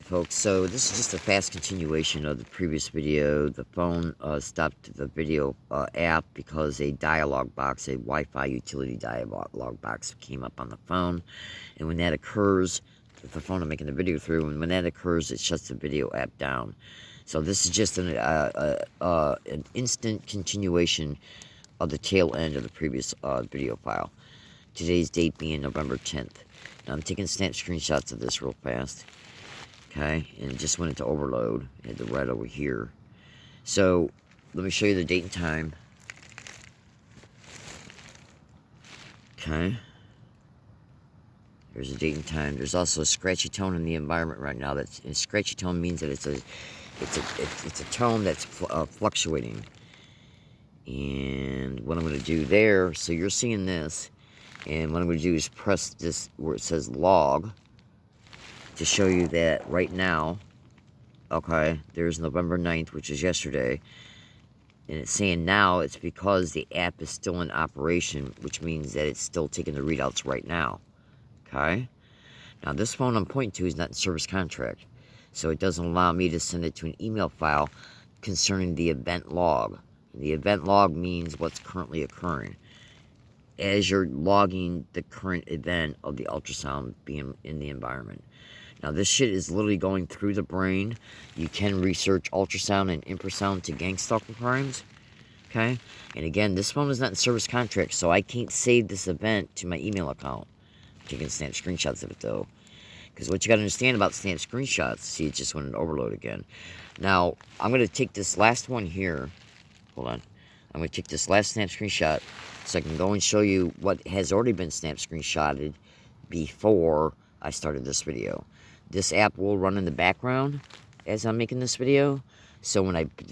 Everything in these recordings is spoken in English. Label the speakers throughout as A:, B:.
A: folks, so this is just a fast continuation of the previous video. The phone stopped the video app because a dialog box, a Wi-Fi utility dialog box came up on the phone. And when that occurs, the phone I'm making the video through, and when that occurs, it shuts the video app down. So this is just an instant continuation of the tail end of the previous video file. Today's date being November 10th. Now I'm taking snap screenshots of this real fast. Okay, and it just went into overload. I had the red over here. So let me show you the date and time. Okay. There's a date and time. There's also a scratchy tone in the environment right now. And scratchy tone means that it's a tone that's fluctuating. And what I'm going to do there, so you're seeing this, and what I'm going to do is press this where it says log to show you that right now, okay, there's November 9th, which is yesterday, and it's saying now it's because the app is still in operation, which means that it's still taking the readouts right now, okay? Now this phone I'm pointing to is not in service contract, so it doesn't allow me to send it to an email file concerning the event log. The event log means what's currently occurring as you're logging the current event of the ultrasound being in the environment. Now this shit is literally going through the brain. You can research ultrasound and infrasound to gang stalking crimes. Okay? And again, this phone is not in service contract, so I can't save this event to my email account. You can snap screenshots of it though. Because what you gotta understand about snap screenshots, see it just went in overload again. Now, I'm gonna take this last one here. Hold on. I'm gonna take this last snap screenshot so I can go and show you what has already been snap screenshotted before I started this video. This app will run in the background as I'm making this video. So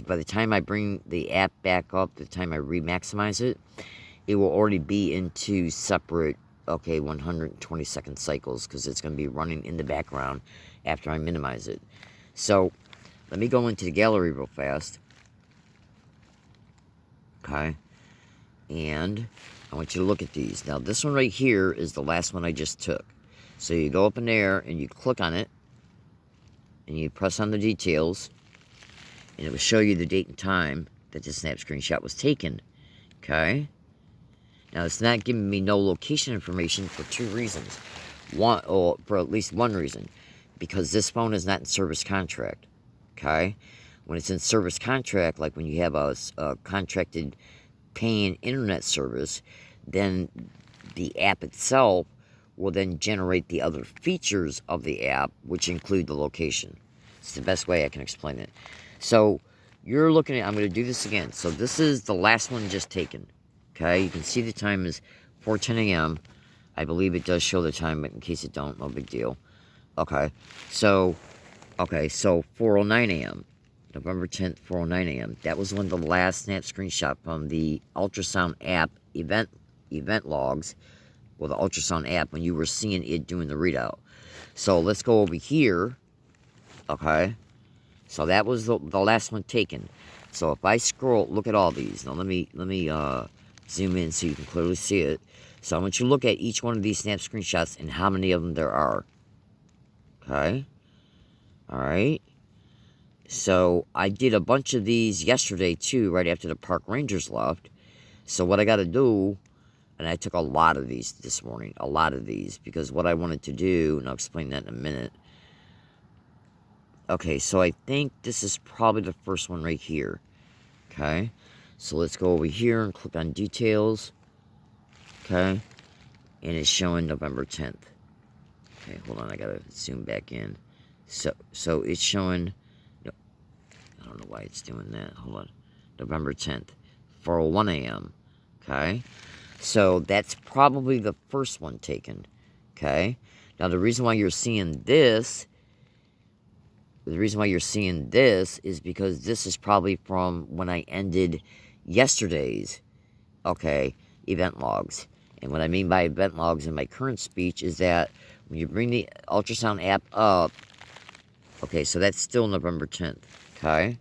A: by the time I bring the app back up, the time I re-maximize it, it will already be into separate, 120-second cycles, because it's going to be running in the background after I minimize it. So let me go into the gallery real fast. Okay. And I want you to look at these. Now this one right here is the last one I just took. So you go up in there and you click on it and you press on the details and it will show you the date and time that the snap screenshot was taken. Okay? Now it's not giving me no location information for two reasons. For at least one reason. Because this phone is not in service contract. Okay? When it's in service contract, like when you have a contracted paying internet service, then the app itself will then generate the other features of the app, which include the location. It's the best way I can explain it. So you're looking at, I'm going to do this again. So this is the last one just taken. Okay, you can see the time is 4:10 a.m. I believe it does show the time, but in case it don't, no big deal. Okay, so 4:09 a.m. November 10th, 4:09 a.m. That was when the last snap screenshot from the ultrasound app event logs. Well, the ultrasound app, when you were seeing it doing the readout. So let's go over here. Okay. So that was the last one taken. So if I scroll, look at all these. Now let me zoom in so you can clearly see it. So I want you to look at each one of these snap screenshots and how many of them there are. Okay. All right. So I did a bunch of these yesterday too, right after the park rangers left. So what I got to do, and I took a lot of these this morning, a lot of these, because what I wanted to do, and I'll explain that in a minute. Okay, so I think this is probably the first one right here. Okay, so let's go over here and click on details. Okay, and it's showing November 10th. Okay, hold on, I gotta zoom back in. So it's showing, I don't know why it's doing that. Hold on, November 10th, 4:01 a.m. Okay. So that's probably the first one taken. Okay. Now the reason why you're seeing this, is because this is probably from when I ended yesterday's, event logs. And what I mean by event logs in my current speech is that when you bring the ultrasound app up, okay, so that's still November 10th. Okay.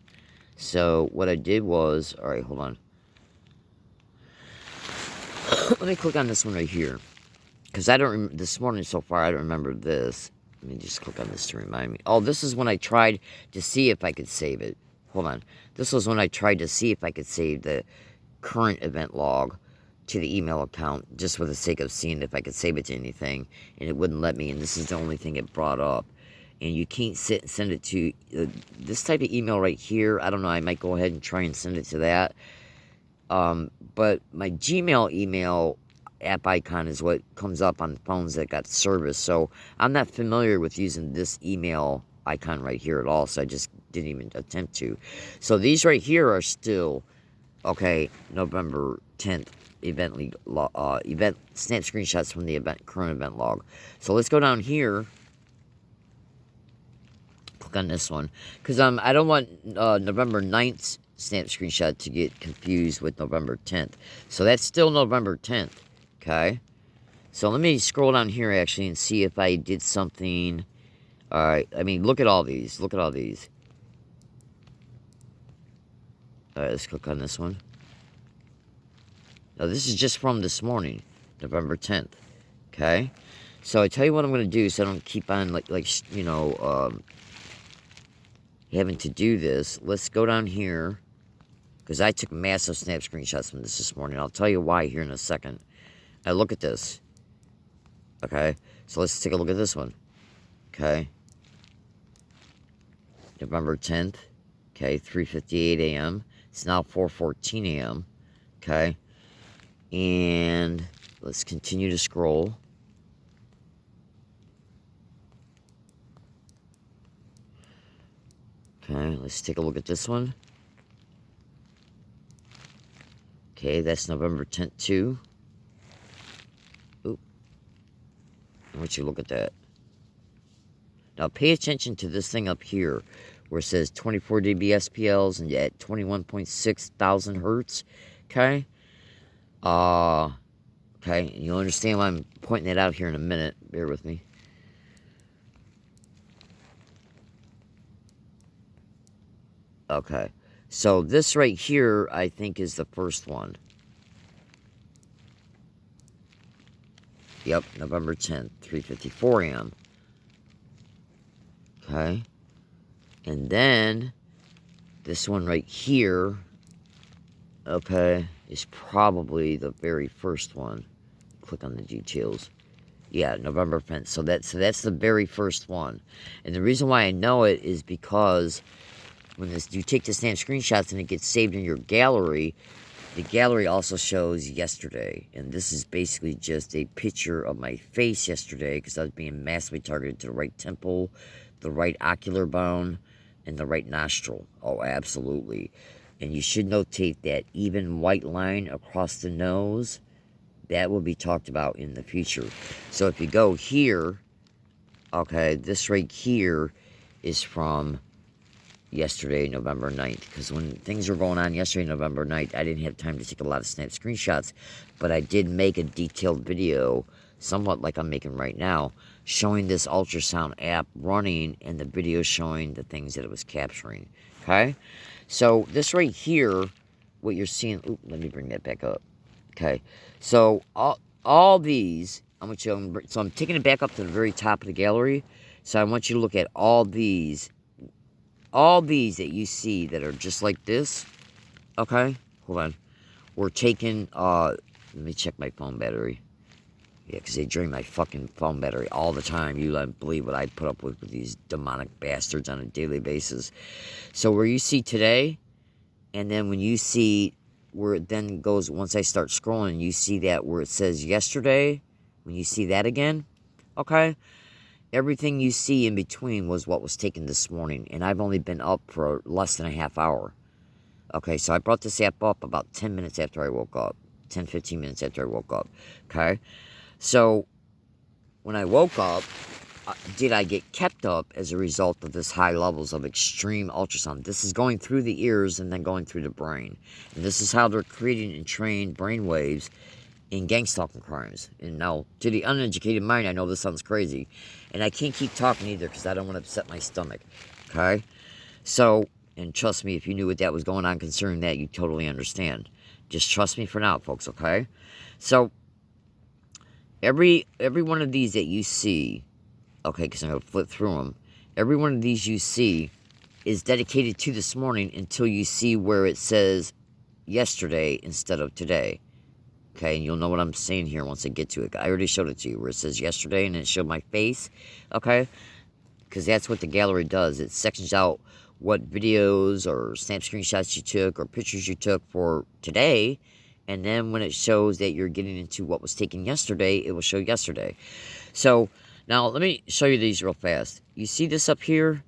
A: So what I did was, all right, hold on. Let me click on this one right here. Because I don't, this morning so far, I don't remember this. Let me just click on this to remind me. Oh, this is when I tried to see if I could save it. Hold on. This was when I tried to see if I could save the current event log to the email account, just for the sake of seeing if I could save it to anything, and it wouldn't let me, and this is the only thing it brought up. And you can't send it to this type of email right here. I don't know, I might go ahead and try and send it to that. But my Gmail email app icon is what comes up on phones that got service, so I'm not familiar with using this email icon right here at all, so I just didn't even attempt to. So these right here are still, okay, November 10th event snap screenshots from the current event log. So let's go down here, click on this one, because I don't want November 9th snap screenshot to get confused with November 10th. So that's still November 10th, okay? So let me scroll down here actually and see if I did something. Alright, I mean, look at all these. Look at all these. Alright, let's click on this one. Now, this is just from this morning, November 10th, okay? So I tell you what I'm going to do so I don't keep on, you know, having to do this. Let's go down here, because I took massive snap screenshots from this morning. I'll tell you why here in a second. Now, look at this, okay? So let's take a look at this one, okay? November 10th, okay, 3:58 a.m. It's now 4:14 a.m., okay? And let's continue to scroll. Okay, let's take a look at this one. Okay, that's November 10th too. Oop. I want you to look at that. Now pay attention to this thing up here where it says 24 dB SPLs and at 21.6 thousand hertz. Okay? Okay, you'll understand why I'm pointing that out here in a minute. Bear with me. Okay, so this right here, I think, is the first one. Yep, November 10th, 3:54 a.m. Okay, and then this one right here, okay, is probably the very first one. Click on the details. Yeah, November 10th. So that's the very first one. And the reason why I know it is because when you take the snap screenshots and it gets saved in your gallery, the gallery also shows yesterday. And this is basically just a picture of my face yesterday because I was being massively targeted to the right temple, the right ocular bone, and the right nostril. Oh, absolutely. And you should notate that even white line across the nose, that will be talked about in the future. So if you go here, okay, this right here is from yesterday, November 9th. Because when things were going on yesterday, November 9th, I didn't have time to take a lot of snap screenshots. But I did make a detailed video, somewhat like I'm making right now, showing this ultrasound app running and the video showing the things that it was capturing. Okay? So this right here, what you're seeing, oop, let me bring that back up. Okay, so all these, I want you to, so I'm taking it back up to the very top of the gallery. So I want you to look at all these that you see that are just like this. Okay, hold on. We're taking, let me check my phone battery. Yeah, because they drain my fucking phone battery all the time. You don't believe what I put up with these demonic bastards on a daily basis. So where you see today, and then when you see where it then goes, once I start scrolling, you see that where it says yesterday, when you see that again, okay? Everything you see in between was what was taken this morning, and I've only been up for less than a half hour. Okay, so I brought this app up about 10 minutes after I woke up, 10, 15 minutes after I woke up, okay? So, when I woke up, did I get kept up as a result of this high levels of extreme ultrasound? This is going through the ears and then going through the brain. And this is how they're creating and trained brain waves in gang-stalking crimes. And now, to the uneducated mind, I know this sounds crazy. And I can't keep talking either because I don't want to upset my stomach. Okay? So, and trust me, if you knew what that was going on concerning that, you'd totally understand. Just trust me for now, folks, okay? So, every one of these that you see, Okay, because I'm going to flip through them. Every one of these you see is dedicated to this morning until you see where it says yesterday instead of today. Okay, and you'll know what I'm saying here once I get to it. I already showed it to you where it says yesterday and it showed my face. Okay, because that's what the gallery does. It sections out what videos or snap screenshots you took or pictures you took for today. And then when it shows that you're getting into what was taken yesterday, it will show yesterday. So now let me show you these real fast. You see this up here?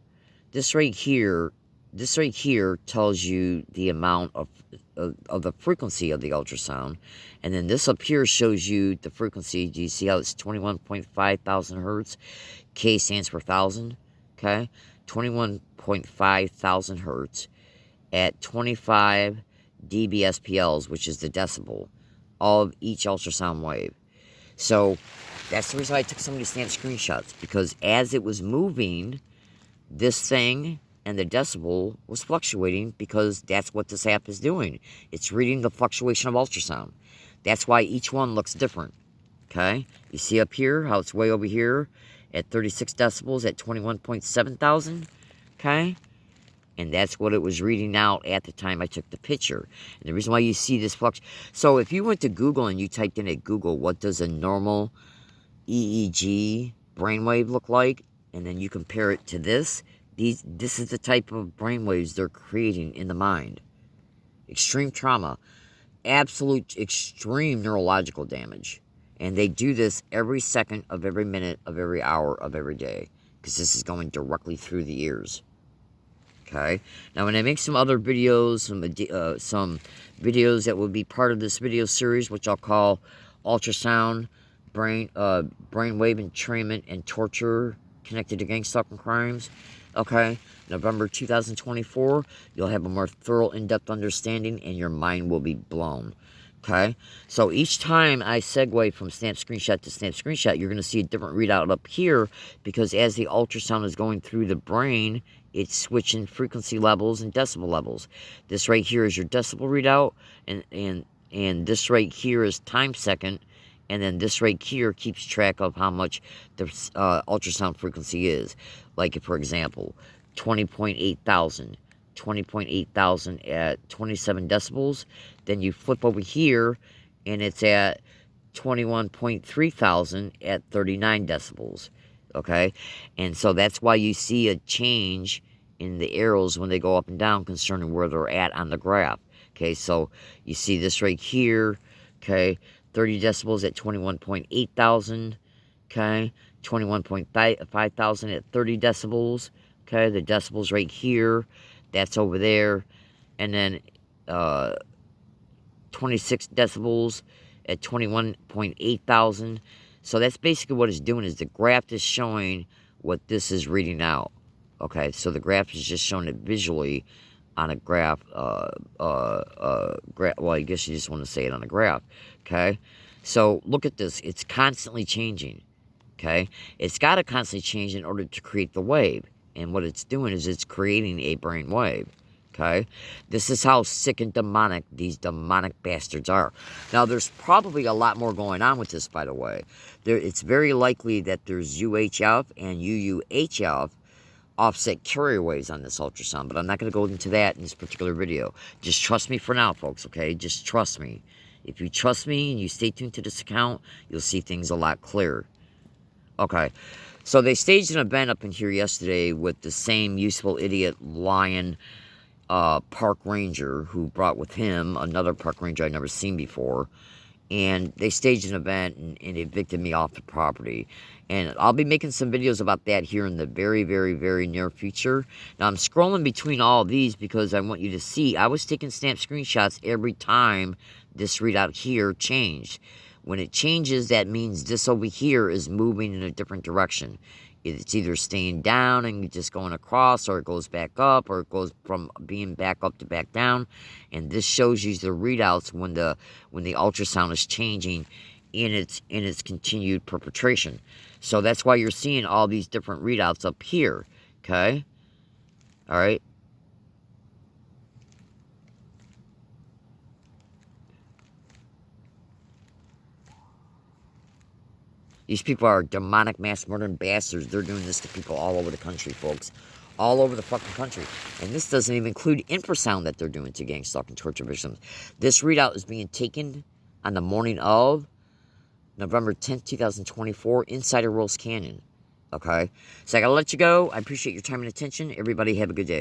A: This right here tells you the amount of the frequency of the ultrasound. And then this up here shows you the frequency. Do you see how it's 21.5 thousand hertz? K stands for thousand. Okay? 21.5 thousand hertz at 25 dBSPLs, which is the decibel of each ultrasound wave. So that's the reason I took so many snap screenshots, because as it was moving, this thing and the decibel was fluctuating, because that's what this app is doing. It's reading the fluctuation of ultrasound. That's why each one looks different. Okay? You see up here how it's way over here at 36 decibels at 21.7 thousand. Okay? And that's what it was reading out at the time I took the picture. And the reason why you see this flux... So if you went to Google and you typed in at Google, what does a normal EEG brainwave look like? And then you compare it to this. This is the type of brainwaves they're creating in the mind. Extreme trauma. Absolute extreme neurological damage. And they do this every second of every minute of every hour of every day. Because this is going directly through the ears. Okay. Now, when I make some other videos, some videos that will be part of this video series, which I'll call ultrasound, brainwave entrainment, and torture connected to gang stalking crimes. Okay. November 2024, you'll have a more thorough, in-depth understanding, and your mind will be blown. Okay. So each time I segue from snap screenshot to snap screenshot, you're going to see a different readout up here, because as the ultrasound is going through the brain, it's switching frequency levels and decibel levels. This right here is your decibel readout, and this right here is time second, and then this right here keeps track of how much the ultrasound frequency is. Like, for example, 20.8 thousand. 20.8 thousand at 27 decibels. Then you flip over here, and it's at 21.3 thousand at 39 decibels. Okay? And so that's why you see a change in the arrows when they go up and down concerning where they're at on the graph. Okay, so you see this right here. Okay, 30 decibels at 21.8 thousand. Okay, 21.5 thousand at 30 decibels. Okay, the decibels right here. That's over there. And then 26 decibels at 21.8 thousand. So that's basically what it's doing, is the graph is showing what this is reading out. Okay, so the graph is just showing it visually on a graph. Well, I guess you just want to say it on a graph. Okay, so look at this. It's constantly changing. Okay, it's got to constantly change in order to create the wave. And what it's doing is it's creating a brain wave. Okay, this is how sick and demonic these demonic bastards are. Now, there's probably a lot more going on with this, by the way. It's very likely that there's UHF and UUHF offset carrier waves on this ultrasound, but I'm not going to go into that in this particular video. Just trust me for now, folks, okay? Just trust me. If you trust me and you stay tuned to this account, you'll see things a lot clearer. Okay, so they staged an event up in here yesterday with the same useful idiot lion park ranger, who brought with him another park ranger I'd never seen before. And they staged an event and evicted me off the property. And I'll be making some videos about that here in the very, very, very near future. Now, I'm scrolling between all of these because I want you to see. I was taking snap screenshots every time this readout here changed. When it changes, that means this over here is moving in a different direction. It's either staying down and just going across, or it goes back up, or it goes from being back up to back down. And this shows you the readouts when the ultrasound is changing in its continued perpetration. So that's why you're seeing all these different readouts up here. Okay? All right? These people are demonic mass murdering bastards. They're doing this to people all over the country, folks. All over the fucking country. And this doesn't even include infrasound that they're doing to gang stalking torture victims. This readout is being taken on the morning of November 10th, 2024, inside of Rose Canyon. Okay? So I gotta let you go. I appreciate your time and attention. Everybody have a good day.